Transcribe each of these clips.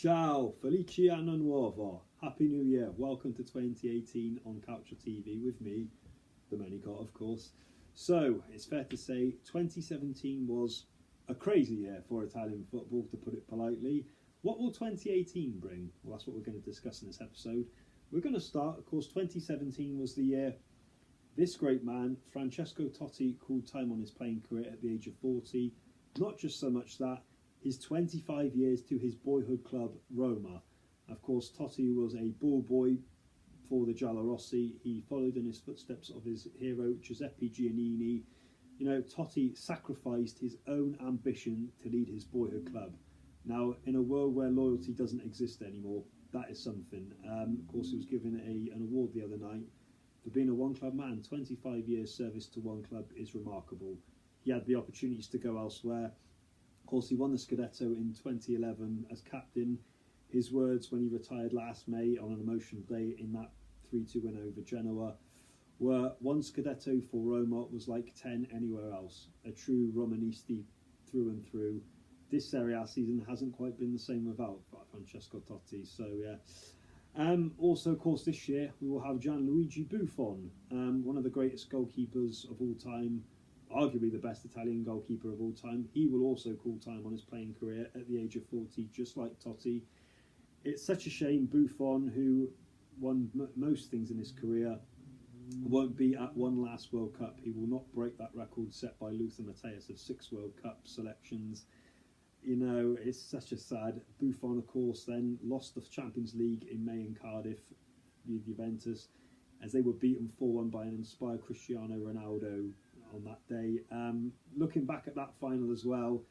Ciao, felice anno nuovo, happy new year, welcome to 2018 on Calcio TV with me, Domenico, of course. So, it's fair to say 2017 was a crazy year for Italian football, to put it politely. What will 2018 bring? Well, that's what we're going to discuss in this episode. We're going to start, of course, 2017 was the year this great man, Francesco Totti, called time on his playing career at the age of 40. Not just so much that, his 25 years to his boyhood club, Roma. Of course, Totti was a ball boy for the Giallorossi. He followed in his footsteps of his hero, Giuseppe Giannini. You know, Totti sacrificed his own ambition to lead his boyhood club. Now, in a world where loyalty doesn't exist anymore, that is something. Of course, he was given an award the other night for being a one-club man. 25 years service to one club is remarkable. He had the opportunities to go elsewhere. Of course, he won the Scudetto in 2011 as captain. His words when he retired last May on an emotional day in that 3-2 win over Genoa were, "One Scudetto for Roma was like 10 anywhere else. A true Romanisti through and through. This Serie A season hasn't quite been the same without Francesco Totti." So, yeah. Also, of course, this year we will have Gianluigi Buffon, one of the greatest goalkeepers of all time, arguably the best Italian goalkeeper of all time. He will also call time on his playing career at the age of 40, just like Totti. It's such a shame Buffon, who won most things in his career, won't be at one last World Cup. He will not break that record set by Lothar Matthäus of 6 World Cup selections. You know, it's such a sad. Buffon, of course, then lost the Champions League in May in Cardiff with Juventus, as they were beaten 4-1 by an inspired Cristiano Ronaldo on that day. Looking back at that final as well,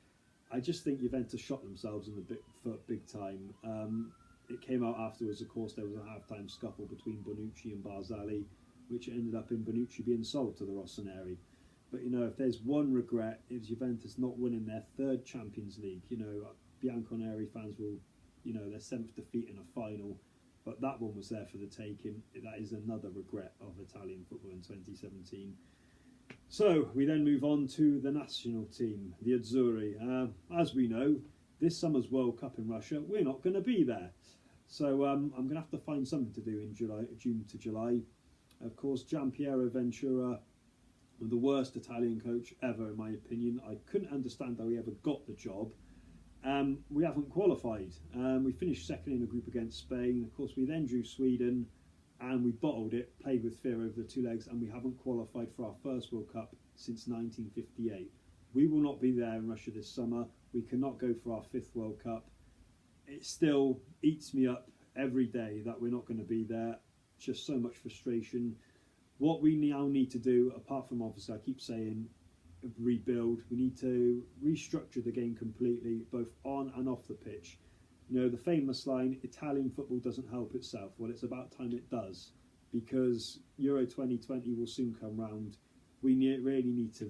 I just think Juventus shot themselves in the foot big time. It came out afterwards, of course, there was a half-time scuffle between Bonucci and Barzali, which ended up in Bonucci being sold to the Rossoneri. But, you know, if there's one regret, it's Juventus not winning their 3rd Champions League. You know, Bianconeri fans will, you know, their 7th defeat in a final, but that one was there for the taking. That is another regret of Italian football in 2017. So, we then move on to the national team, the Azzurri. As we know, this summer's World Cup in Russia, we're not going to be there. So, I'm going to have to find something to do in June to July. Of course, Gianpiero Ventura, the worst Italian coach ever, in my opinion. I couldn't understand how he ever got the job. We haven't qualified. We finished second in the group against Spain. Of course, we then drew Sweden, and we bottled it, played with fear over the 2 legs, and we haven't qualified for our first World Cup since 1958. We will not be there in Russia this summer. We cannot go for our 5th World Cup. It still eats me up every day that we're not going to be there. Just so much frustration. What we now need to do, apart from, obviously, I keep saying, rebuild, we need to restructure the game completely, both on and off the pitch. You know, the famous line, Italian football doesn't help itself. Well, it's about time it does, because Euro 2020 will soon come round. We really need to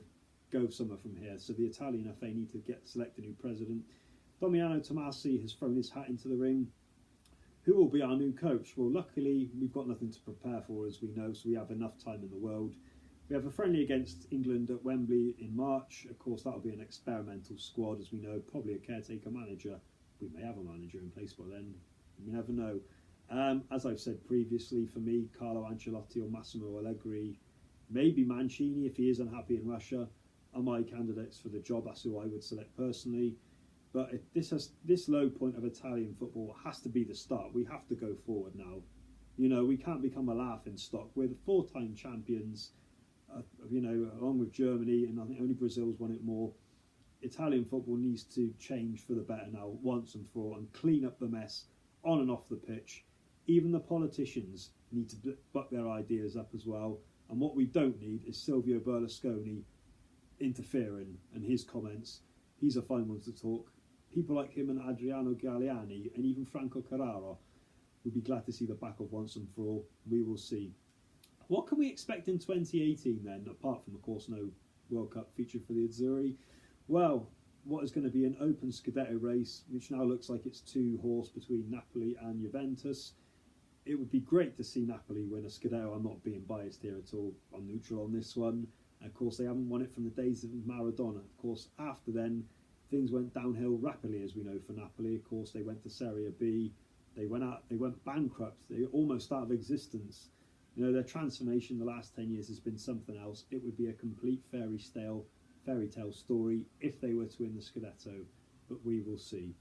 go somewhere from here. So the Italian FA need to select a new president. Damiano Tomasi has thrown his hat into the ring. Who will be our new coach? Well, luckily, we've got nothing to prepare for, as we know, so we have enough time in the world. We have a friendly against England at Wembley in March. Of course, that'll be an experimental squad, as we know, probably a caretaker manager. We may have a manager in place by then. You never know. As I've said previously, for me, Carlo Ancelotti or Massimo Allegri, maybe Mancini if he is unhappy in Russia, are my candidates for the job. That's who I would select personally. But this low point of Italian football has to be the start. We have to go forward now. You know, we can't become a laughing stock. We're the 4-time champions, you know, along with Germany, and I think only Brazil's won it more. Italian football needs to change for the better now, once and for all, and clean up the mess on and off the pitch. Even the politicians need to buck their ideas up as well. And what we don't need is Silvio Berlusconi interfering and his comments. He's a fine one to talk. People like him and Adriano Galliani and even Franco Carrara would be glad to see the back of once and for all. We will see. What can we expect in 2018 then, apart from, of course, no World Cup feature for the Azzurri? Well, what is going to be an open Scudetto race, which now looks like it's 2-horse between Napoli and Juventus. It would be great to see Napoli win a Scudetto. I'm not being biased here at all. I'm neutral on this one. And of course, they haven't won it from the days of Maradona. Of course, after then, things went downhill rapidly, as we know, for Napoli. Of course, they went to Serie B. They went bankrupt. They almost out of existence. You know, their transformation the last 10 years has been something else. It would be a complete fairy tale story if they were to win the Scudetto, but we will see.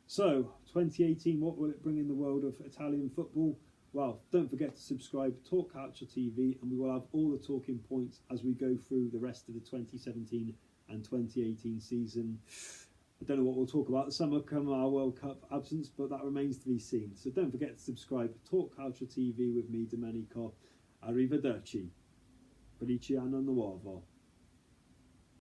So, 2018, what will it bring in the world of Italian football? Well, don't forget to subscribe to Talk Calcio TV, and we will have all the talking points as we go through the rest of the 2017 and 2018 season. I don't know what we'll talk about the summer come our World Cup absence, but that remains to be seen. So don't forget to subscribe to Talk Calcio TV with me, Domenico. Arrivederci. Feliciano Nuovo.